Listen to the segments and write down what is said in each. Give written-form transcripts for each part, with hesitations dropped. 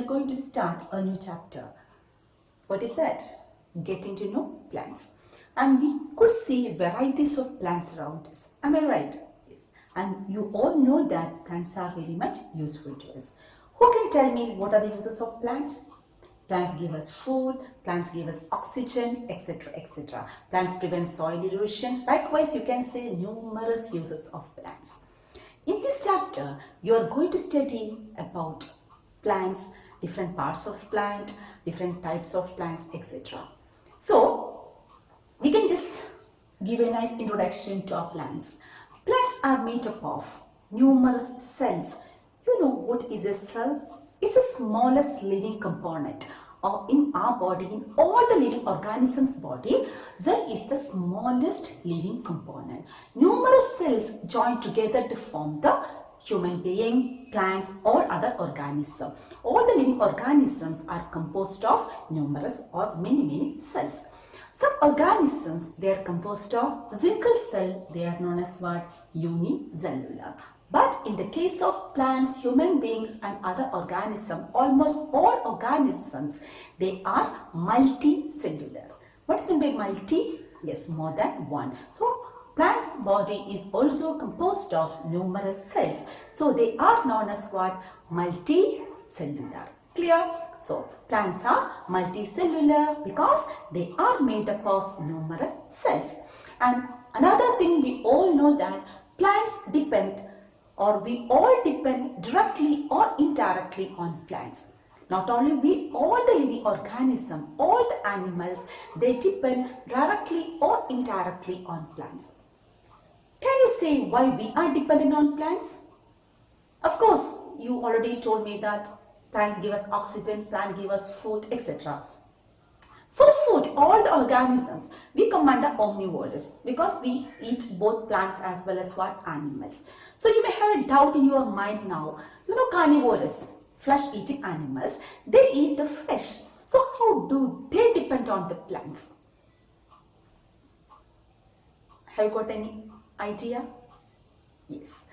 going to start a new chapter. What is that? Getting to know plants. And we could see varieties of plants around us. Am I right? Yes. And you all know that plants are very much useful to us. Who can tell me what are the uses of plants? Plants give us food, plants give us oxygen, etc. etc. Plants prevent soil erosion. Likewise, you can say numerous uses of plants. In this chapter, you are going to study about plants, different parts of plant, different types of plants, etc. So, we can just give a nice introduction to our plants. Plants are made up of numerous cells. You know what is a cell? It's the smallest living component in our body, in all the living organisms' body. Cell is the smallest living component. Numerous cells join together to form the human being, plants, or other organism. All the living organisms are composed of numerous or many cells. Some organisms, they are composed of single cell. They are known as what? Unicellular. But in the case of plants, human beings and other organisms, almost all organisms, they are multicellular. What is meant by multi? Yes, more than one. So, plant's body is also composed of numerous cells. So, they are known as what? Multicellular. Clear? So, plants are multicellular because they are made up of numerous cells. And another thing, we all know that plants depend, or we all depend directly or indirectly on plants. Not only we, all the living organisms, all the animals, they depend directly or indirectly on plants. Can you say why we are dependent on plants? Of course, you already told me that plants give us oxygen, plants give us food, etc. For food, all the organisms, we come under omnivorous because we eat both plants as well as what? Animals. So you may have a doubt in your mind now. You know, carnivorous, flesh-eating animals, they eat the flesh. So how do they depend on the plants? Have you got any idea? Yes.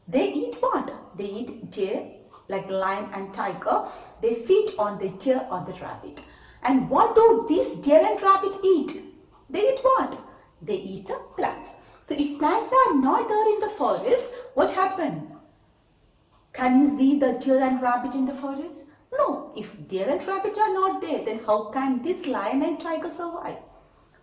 They eat what? They eat deer, like lion and tiger. They feed on the deer or the rabbit. And what do these deer and rabbit eat? They eat what? They eat the plants. So if plants are not there in the forest, what happened? Can you see the deer and rabbit in the forest? No. If deer and rabbit are not there, then how can this lion and tiger survive?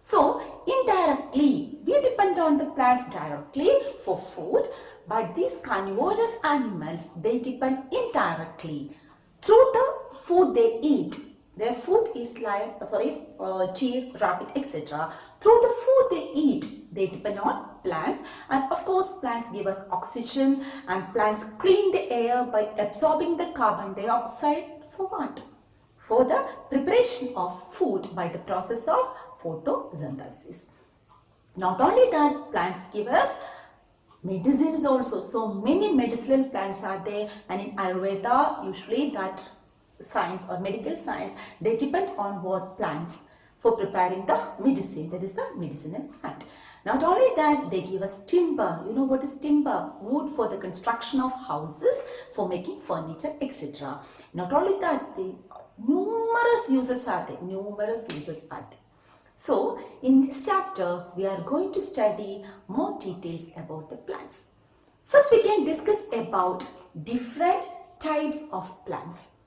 So indirectly, we depend on the plants directly for food, but these carnivorous animals, they depend indirectly through the food they eat. Their food is like, deer, rabbit, etc. Through the food they eat, they depend on plants. And of course, plants give us oxygen, and plants clean the air by absorbing the carbon dioxide for what? For the preparation of food by the process of photosynthesis. Not only that, plants give us medicines also. So many medicinal plants are there, and in Ayurveda, usually that science or medical science, they depend on what? Plants for preparing the medicine, that is the medicinal plant. Not only that, they give us timber. You know what is timber? Wood for the construction of houses, for making furniture, etc. Not only that, numerous uses are there. So, in this chapter, we are going to study more details about the plants. First, we can discuss about different types of plants.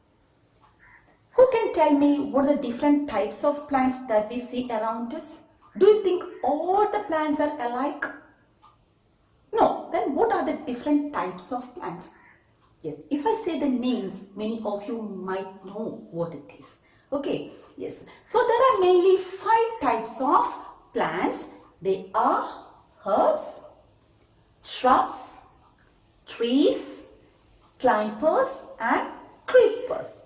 Who can tell me what are the different types of plants that we see around us? Do you think all the plants are alike? No. Then what are the different types of plants? Yes, if I say the names, many of you might know what it is. Okay, yes. So there are mainly 5 types of plants. They are herbs, shrubs, trees, climbers and creepers.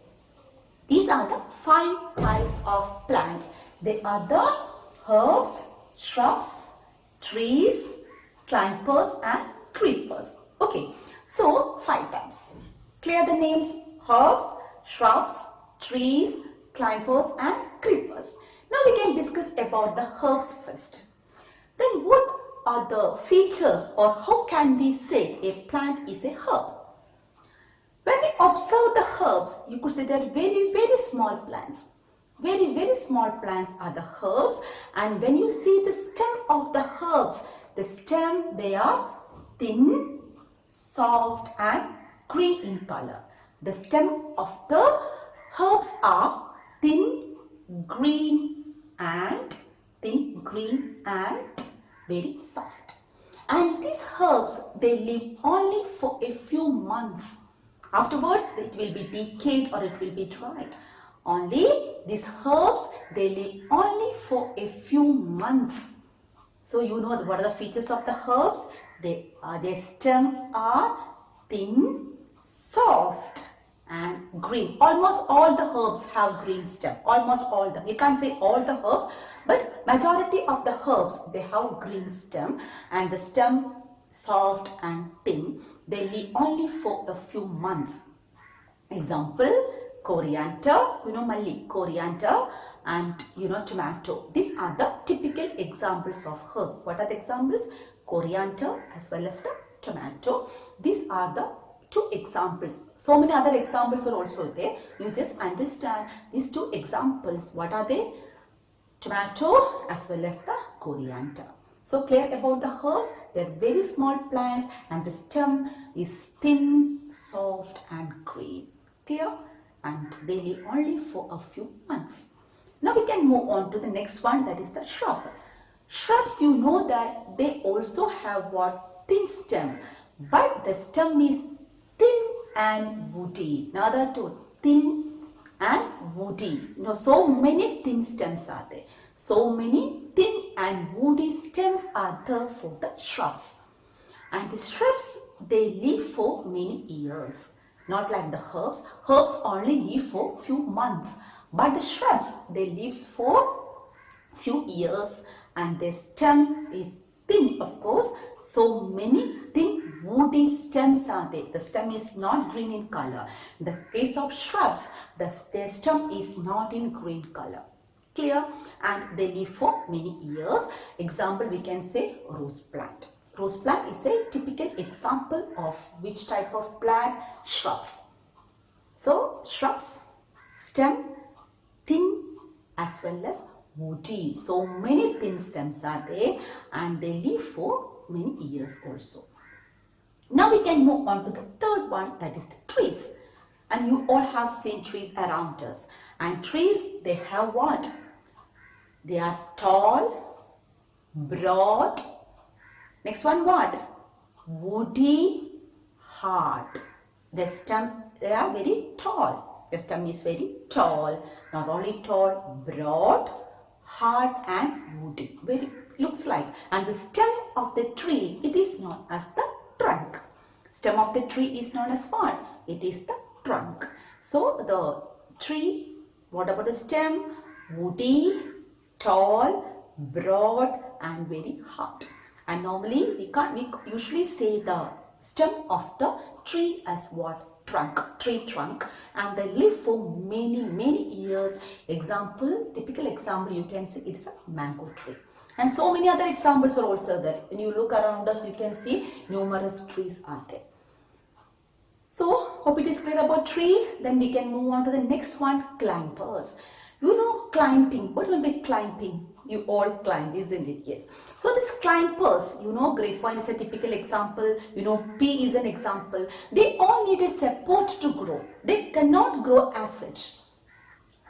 These are the 5 types of plants. They are the herbs, shrubs, trees, climbers and creepers. Okay, so 5 types. Clear the names? Herbs, shrubs, trees, climbers and creepers. Now we can discuss about the herbs first. Then what are the features, or how can we say a plant is a herb? When we observe the herbs, you could say they are very, very small plants. Very, very small plants are the herbs, and when you see the stem of the herbs, the stem, they are thin, soft and green in color. The stem of the herbs are thin, green and very soft. And these herbs, they live only for a few months. Afterwards, it will be decayed or it will be dried. Only these herbs, they live only for a few months. So you know what are the features of the herbs? Their stem are thin, soft and green. Almost all the herbs have green stem. Almost all them. We can't say all the herbs, but majority of the herbs, they have green stem, and the stem soft and thin. They live only for a few months. Example, coriander, malli, coriander, and tomato. These are the typical examples of herb. What are the examples? Coriander as well as the tomato. These are the two examples. So many other examples are also there. You just understand these two examples. What are they? Tomato as well as the coriander. So clear about the herbs? They are very small plants and the stem is thin, soft and green. Clear? And they live only for a few months. Now we can move on to the next one, that is the shrub. Shrubs, you know that they also have what? Thin stem. But the stem is thin and woody. Now the two, thin and woody. So many thin stems are there. So many thin and woody stems are there for the shrubs. And the shrubs, they live for many years. Not like the herbs. Herbs only live for few months. But the shrubs, they live for few years. And their stem is thin, of course. So many thin woody stems are there. The stem is not green in color. In the case of shrubs, their stem is not in green color. Clear? And they live for many years. Example, we can say rose plant. Rose plant is a typical example of which type of plant? Shrubs. So, shrubs, stem, thin as well as woody. So many thin stems are there and they live for many years also. Now we can move on to the third one, that is the trees. And you all have seen trees around us. And trees, they have what? They are tall, broad. Next one what? Woody, hard. The stem, they are very tall. The stem is very tall. Not only tall, broad, hard and woody. Very looks like. And the stem of the tree, it is known as the trunk. Stem of the tree is known as what? It is the trunk. So the tree, what about the stem? Woody, tall, broad and very hard. And normally we usually say the stem of the tree as what? Trunk, tree trunk, and they live for many years. Example, typical example, you can see it's a mango tree. And so many other examples are also there. When you look around us, you can see numerous trees are there. So, hope it is clear about tree. Then we can move on to the next one, climbers. You know climbing. What will be climbing? You all climb, isn't it? Yes. So this climbers, grapevine is a typical example. Pea is an example. They all need a support to grow. They cannot grow as such.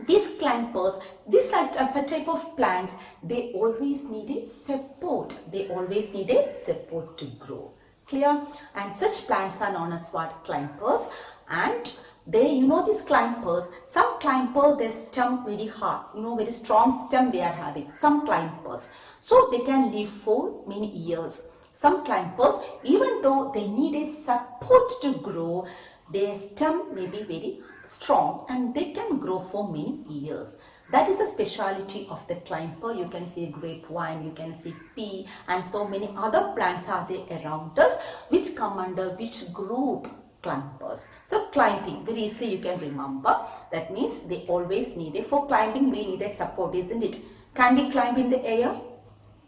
These climbers, this type of plants, they always need a support. They always need a support to grow. Clear? And such plants are known as what? Climbers. And they, these climbers, some climber, their stem very hard, very strong stem they are having. Some climbers, so they can live for many years. Some climbers, even though they need a support to grow, their stem may be very strong and they can grow for many years. That is a speciality of the climber. You can see grapevine, you can see pea, and so many other plants are there around us which come under which group? Climbers. So climbing, very easily you can remember. That means they always need it. For climbing, we need a support, isn't it? Can we climb in the air?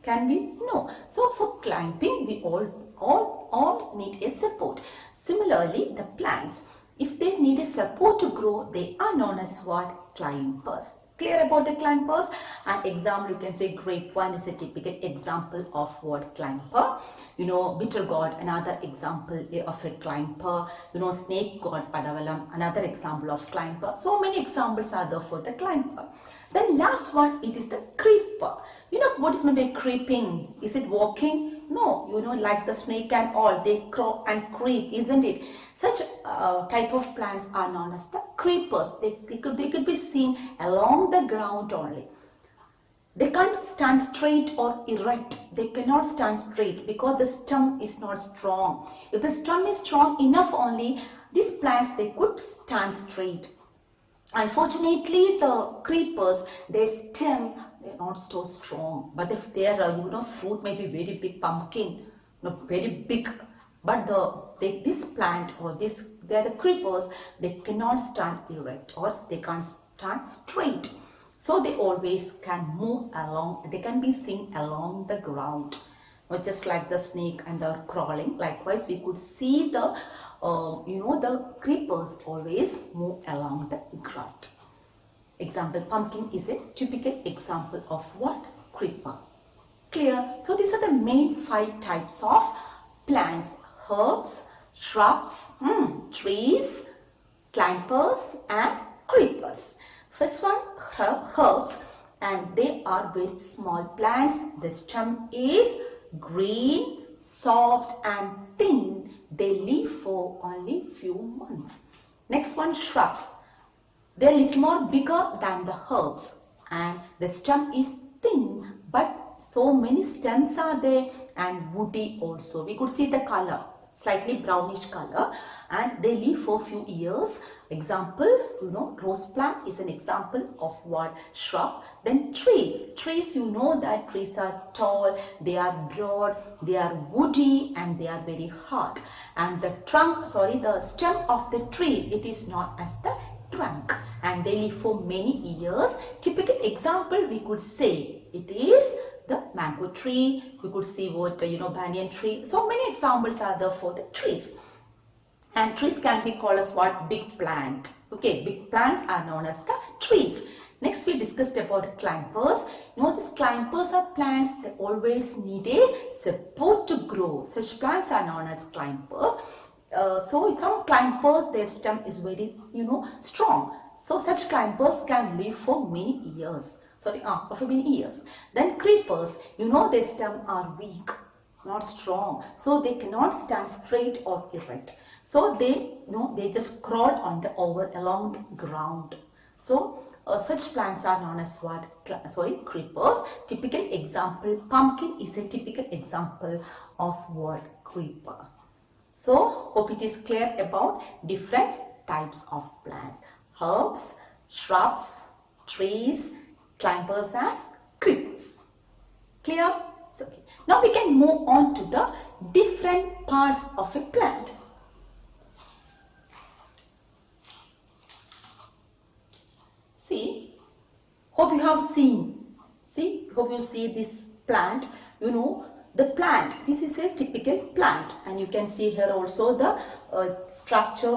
Can we? No. So for climbing, we all need a support. Similarly, the plants. If they need a support to grow, they are known as what? Climbers. Clear about the climbers? An example, you can say grapevine is a typical example of what? Climber. You know, bitter gourd, another example of a climber. You know, snake gourd, padavalam, another example of climber. So many examples are there for the climber. The last one, it is the creeper. You know, what is meant by creeping? Is it walking? No, you know, like the snake and all, they crawl and creep, isn't it? Such type of plants are known as the creepers. They could be seen along the ground only. They can't stand straight or erect. They cannot stand straight because the stem is not strong. If the stem is strong enough only, these plants, they could stand straight. Unfortunately, the creepers, their stem, they're not so strong. But if their fruit may be very big, pumpkin, very big, but this plant or they're the creepers, they cannot stand erect or they can't stand straight. So they always can move along, they can be seen along the ground. Or just like the snake and the crawling. Likewise, we could see the the creepers always move along the ground. Example, pumpkin is a typical example of what? Creeper. Clear? So these are the main 5 types of plants: herbs, shrubs, trees, climbers and creepers. First one, herbs, and they are very small plants. The stem is green, soft and thin. They live for only few months. Next one, shrubs. They are little more bigger than the herbs and the stem is thin, but so many stems are there and woody also. We could see the color, slightly brownish color, and they live for few years. Example, rose plant is an example of what? Shrub. Then trees, you know that trees are tall, they are broad, they are woody and they are very hard. And the stem of the tree, it is known as the trunk, and they live for many years. Typical example, we could say it is the mango tree. We could see what banyan tree. So many examples are there for the trees. And trees can be called as what? Big plant. Okay, big plants are known as the trees. Next, we discussed about climbers. These climbers are plants that always need a support to grow. Such plants are known as climbers. So some climbers, their stem is very strong. So such climbers can live for many years. For many years. Then creepers, their stem are weak, not strong. So they cannot stand straight or erect. So they just crawl on along the ground. So such plants are known as what? Creepers. Typical example, pumpkin is a typical example of what? Creeper. So hope it is clear about different types of plants: herbs, shrubs, trees, climbers and creepers. Clear? So, now we can move on to the different parts of a plant. See, hope you have seen. Hope you see this plant. The plant, this is a typical plant, and you can see here also the structure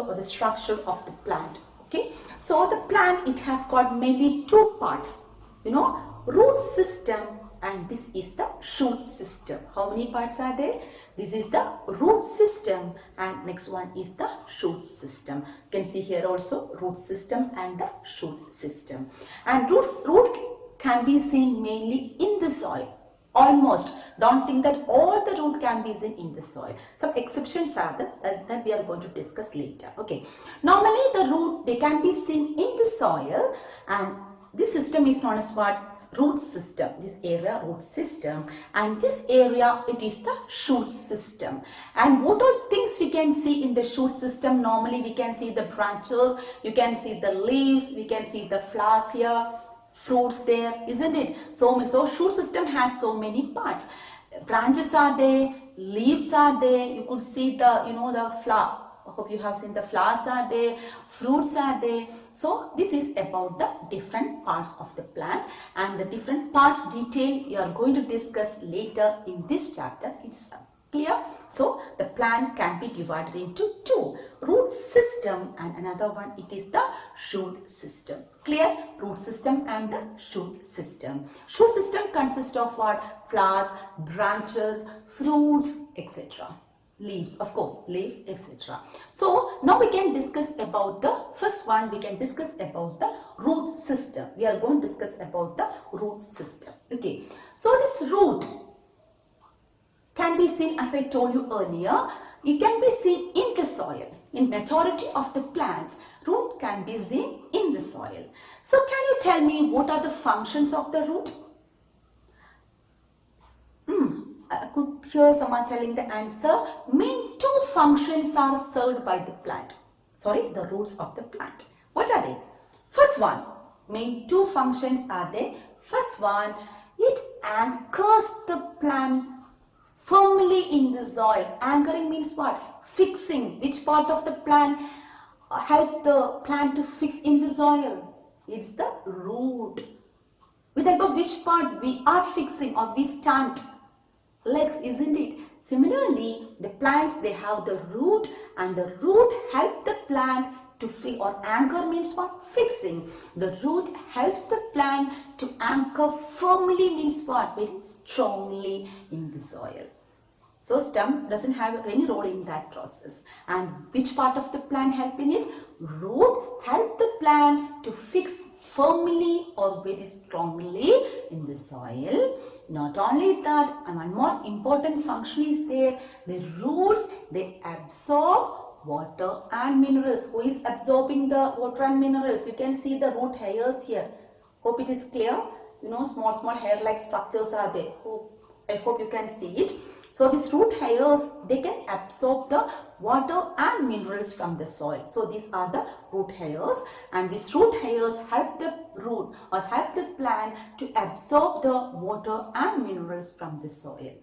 of the plant. Okay, so the plant, it has got mainly 2 parts. Root system, and this is the shoot system. How many parts are there? This is the root system and next one is the shoot system. You can see here also root system and the shoot system. And root can be seen mainly in the soil. Almost. Don't think that all the root can be seen in the soil. Some exceptions are there that we are going to discuss later. Okay. Normally the root, they can be seen in the soil, and this system is known as what? Root system. This area, root system, and this area, it is the shoot system. And what all things we can see in the shoot system? Normally we can see the branches, you can see the leaves, we can see the flowers here, fruits there, isn't it? So shoot system has so many parts. Branches are there, leaves are there, you could see the the flower. I hope you have seen the flowers are there, fruits are there. So this is about the different parts of the plant, and the different parts detail we are going to discuss later in this chapter itself. Clear? So the plant can be divided into two, root system and another one, it is the shoot system. Clear? Root system and the shoot system. Shoot system consists of what? Flowers, branches, fruits, etc. Leaves, of course, leaves, etc. So now we can discuss about the first one. We can discuss about the root system. We are going to discuss about the root system. Okay. So this root can be seen, as I told you earlier, it can be seen in the soil. In majority of the plants, root can be seen in the soil. So can you tell me what are the functions of the root? I could hear someone telling the answer. Main two functions are served by the plant. Sorry, the roots of the plant. What are they? First one, main two functions are there. First one, it anchors the plant firmly in the soil. Anchoring means what? Fixing. Which part of the plant help the plant to fix in the soil? It's the root. With the help of which part we are fixing or we stand? Legs, isn't it? Similarly, the plants, they have the root, and the root help the plant to fix, or anchor means what? Fixing. The root helps the plant to anchor firmly means what? Very strongly in the soil. So stem doesn't have any role in that process. And which part of the plant help in it? Root help the plant to fix firmly or very strongly in the soil. Not only that, and one more important function is there. The roots, they absorb water and minerals. Who is absorbing the water and minerals? You can see the root hairs here. Hope it is clear. You know, small hair-like structures are there. I hope you can see it. So these root hairs, they can absorb the water and minerals from the soil. So these are the root hairs, and these root hairs help the root or help the plant to absorb the water and minerals from the soil.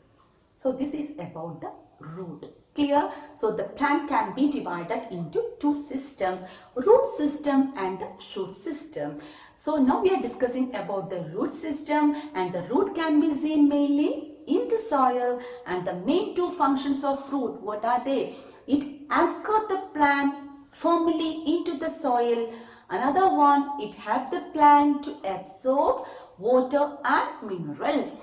So this is about the root. Clear? So the plant can be divided into two systems, root system and the shoot system. So now we are discussing about the root system, and the root can be seen mainly in the soil, and the main two functions of root, what are they? It anchors the plant firmly into the soil. Another one, it helps the plant to absorb water and minerals.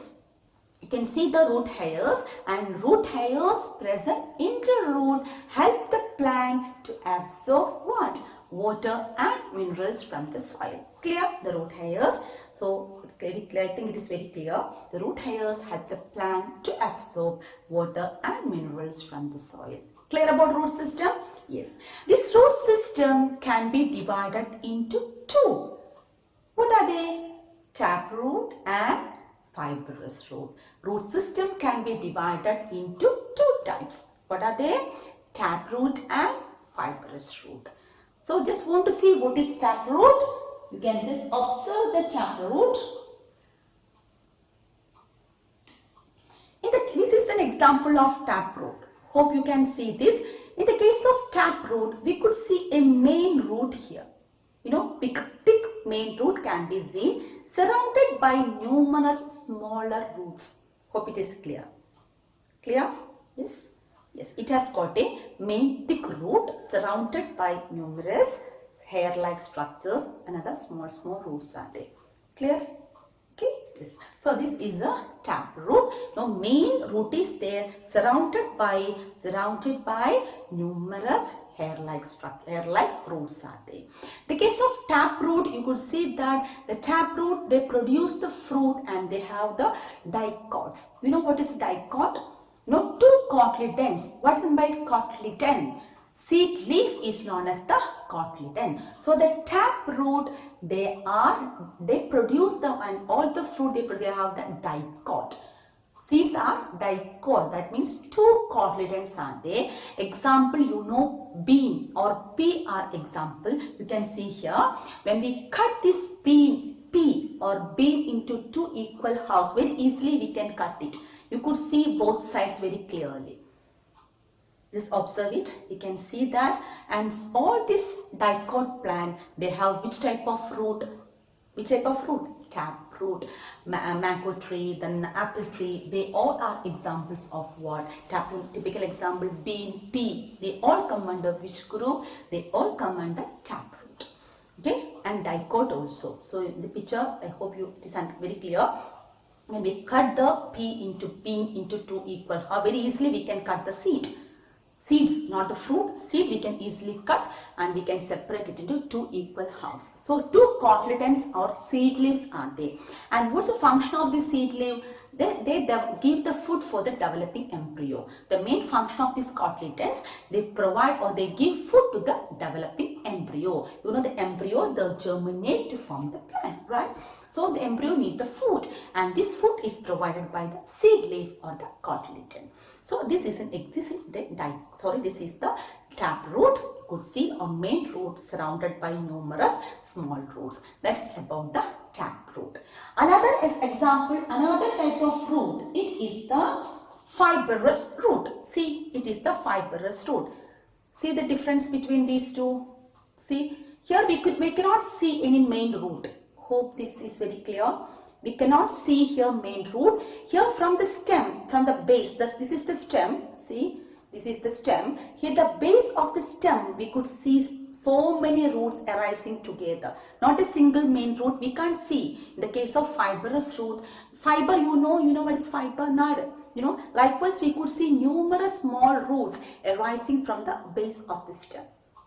You can see the root hairs, and root hairs present in the root help the plant to absorb what? Water and minerals from the soil. Clear? The root hairs. So very clear. I think it is very clear. The root hairs help the plant to absorb water and minerals from the soil. Clear about root system? Yes. This root system can be divided into two. What are they? Taproot and fibrous root. Root system can be divided into two types. What are they? Taproot and fibrous root. So just want to see what is taproot. You can just observe the taproot. This is an example of taproot. Hope you can see this. In the case of taproot, we could see a main root here. You know, big, thick main root can be seen, surrounded by numerous smaller roots. Hope it is clear. Clear? Yes. Yes, it has got a main thick root surrounded by numerous hair-like structures and other small roots are there. Clear? Okay. Yes. So this is a taproot. Now main root is there, surrounded by numerous hair-like roots are there. The case of taproot, you could see that the taproot, they produce the fruit and they have the dicots. You know what is dicot? No, two cotyledons. What is meant by cotyledon? Seed leaf is known as the cotyledon. So the taproot, they produce and all the fruit they have the dicot. Seeds are dicot. That means two cotyledons are there. Example, you know, bean or pea are example. You can see here. When we cut this pea or bean into two equal halves, very easily we can cut it. You could see both sides very clearly. Just observe it. You can see that. And all this dicot plant, they have which type of root? Which type of root? Taproot. taproot. Mango tree, then apple tree, they all are examples of what? Taproot. Typical example, bean, pea, they all come under which group? They all come under taproot. Okay, and dicot also. So in the picture, I hope it is very clear. When we cut the pea into bean into two equal halves, very easily we can cut the seed. Seeds, not the fruit, seed we can easily cut and we can separate it into two equal halves. So two cotyledons or seed leaves are there. And what's the function of the seed leaf? They give the food for the developing embryo. The main function of these cotyledons, they provide or they give food to the developing embryo. You know the embryo, they germinate to form the plant, right? So the embryo need the food and this food is provided by the seed leaf or the cotyledon. So this is the taproot. You could see a main root surrounded by numerous small roots. That is about the taproot. Another example, another type of root, it is the fibrous root. See, it is the fibrous root. See the difference between these two? See, here we cannot see any main root. Hope this is very clear. We cannot see here main root. Here from the stem, from the base, this is the stem. See, this is the stem. Here the base of the stem, we could see so many roots arising together. Not a single main root we can't see. In the case of fibrous root, fiber, you know what is fiber? Likewise we could see numerous small roots arising from the base of the stem.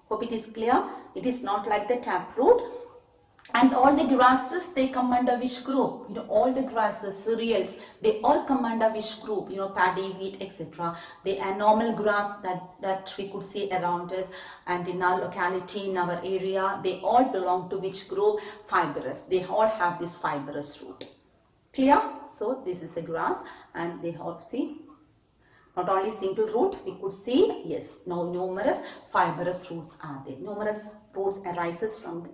Hope it is clear. It is not like the taproot. And all the grasses, they come under which group? All the grasses, cereals, they all come under which group? Paddy, wheat, etc. They are normal grass that we could see around us and in our locality, in our area, they all belong to which group? Fibrous. They all have this fibrous root. Clear? So this is the grass and they all see. Not only single root, we could see, yes, now numerous fibrous roots are there. Numerous roots arises from the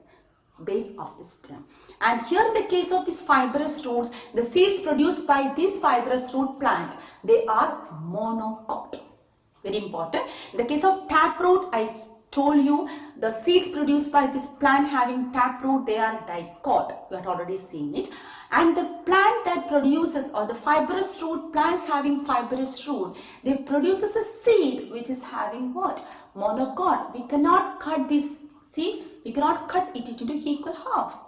base of the stem. And here in the case of these fibrous roots, the seeds produced by this fibrous root plant, they are monocot. Very important. In the case of taproot, I told you the seeds produced by this plant having taproot, they are dicot. You had already seen it. And the plant that produces, or the fibrous root plants having fibrous root, they produces a seed which is having what? Monocot. We cannot cut this. See, we cannot cut it into equal half.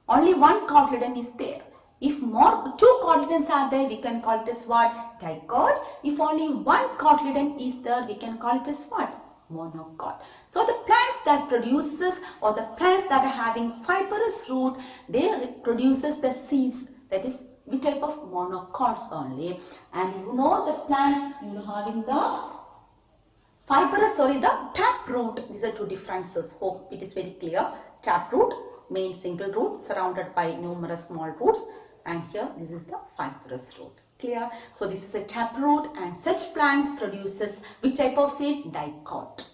Only one cotyledon is there. If two cotyledons are there, we can call it as what? Dicot. If only one cotyledon is there, we can call it as what? Monocot. So the plants that produces, or the plants that are having fibrous root, they produces the seeds. That is which type of monocots only. And the plants having the the taproot. These are two differences. Hope it is very clear. Taproot, main single root surrounded by numerous small roots, and here this is the fibrous root. Clear? So this is a taproot, and such plants produces which type of seed? Dicot.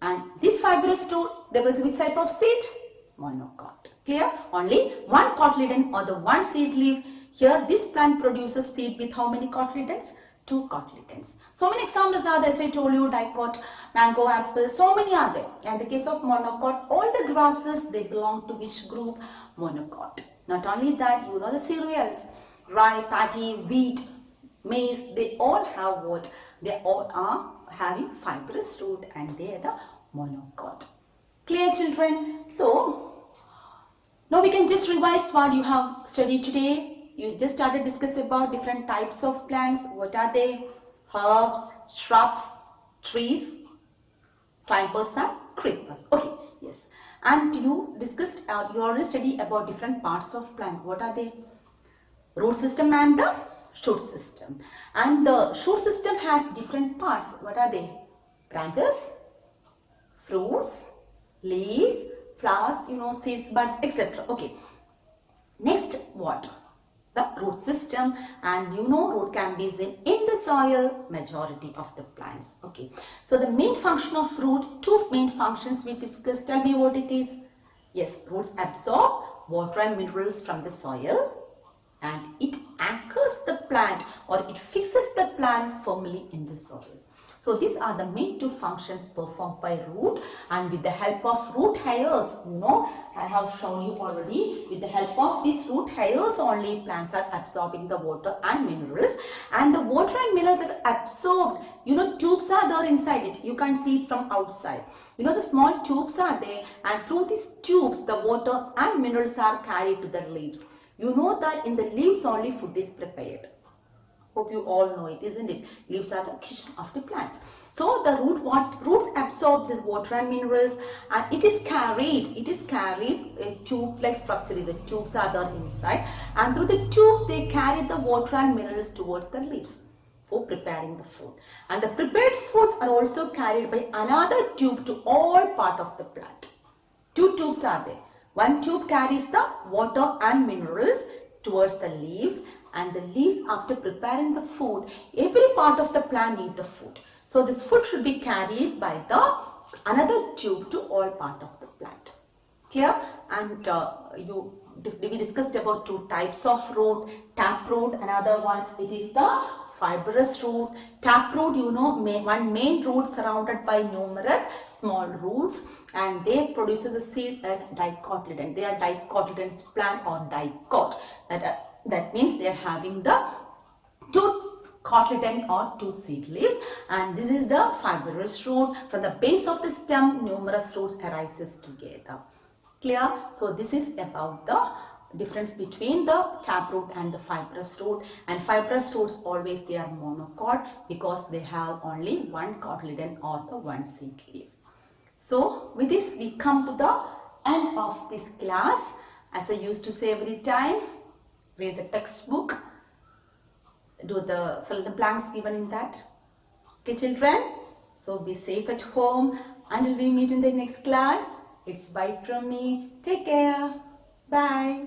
And this fibrous root, there was which type of seed? Monocot. Clear? Only one cotyledon or the one seed leaf. Here this plant produces seed with how many cotyledons? Two cotyledons. So many examples are there, as I told you, dicot, mango, apple, so many are there. And in the case of monocot, all the grasses, they belong to which group? Monocot. Not only that, the cereals, rye, paddy, wheat, maize, they all have what? They all are having fibrous root and they are the monocot. Clear, children? So, now we can just revise what you have studied today. You just started discussing about different types of plants. What are they? Herbs, shrubs, trees, climbers and creepers. Okay, yes. And you discussed, you already studied about different parts of plant. What are they? Root system and the shoot system. And the shoot system has different parts. What are they? Branches, fruits, leaves, flowers, seeds, buds, etc. Okay. Next, what? The root system, and root can be seen in the soil majority of the plants. Okay, so the main function of root, two main functions we discussed. Tell me what it is. Yes, roots absorb water and minerals from the soil and it anchors the plant, or it fixes the plant firmly in the soil. So these are the main two functions performed by root, and with the help of root hairs, I have shown you already, with the help of these root hairs only plants are absorbing the water and minerals, and the water and minerals are absorbed, tubes are there inside it, you can see it from outside, the small tubes are there, and through these tubes the water and minerals are carried to the leaves. You know that in the leaves only food is prepared. Hope you all know it, isn't it? Leaves are the kitchen of the plants. So the roots absorb this water and minerals, and it is carried, a tube-like structure. The tubes are there inside, and through the tubes they carry the water and minerals towards the leaves for preparing the food. And the prepared food are also carried by another tube to all part of the plant. Two tubes are there. One tube carries the water and minerals towards the leaves, and the leaves, after preparing the food, every part of the plant needs the food. So this food should be carried by the another tube to all part of the plant. Clear? And we discussed about two types of root, taproot, another one, it is the fibrous root. Taproot, one main root surrounded by numerous small roots, and they produces a seed as dicotyledon. They are dicotyledons plant or dicot. That means they are having the two cotyledon or two seed leaf, and this is the fibrous root. From the base of the stem, numerous roots arises together. Clear? So this is about the difference between the taproot and the fibrous root. And fibrous roots always they are monocot because they have only one cotyledon or the one seed leaf. So with this we come to the end of this class. As I used to say every time, read the textbook, fill the blanks given in that. Okay children, so be safe at home until we meet in the next class. It's bye from me. Take care. Bye.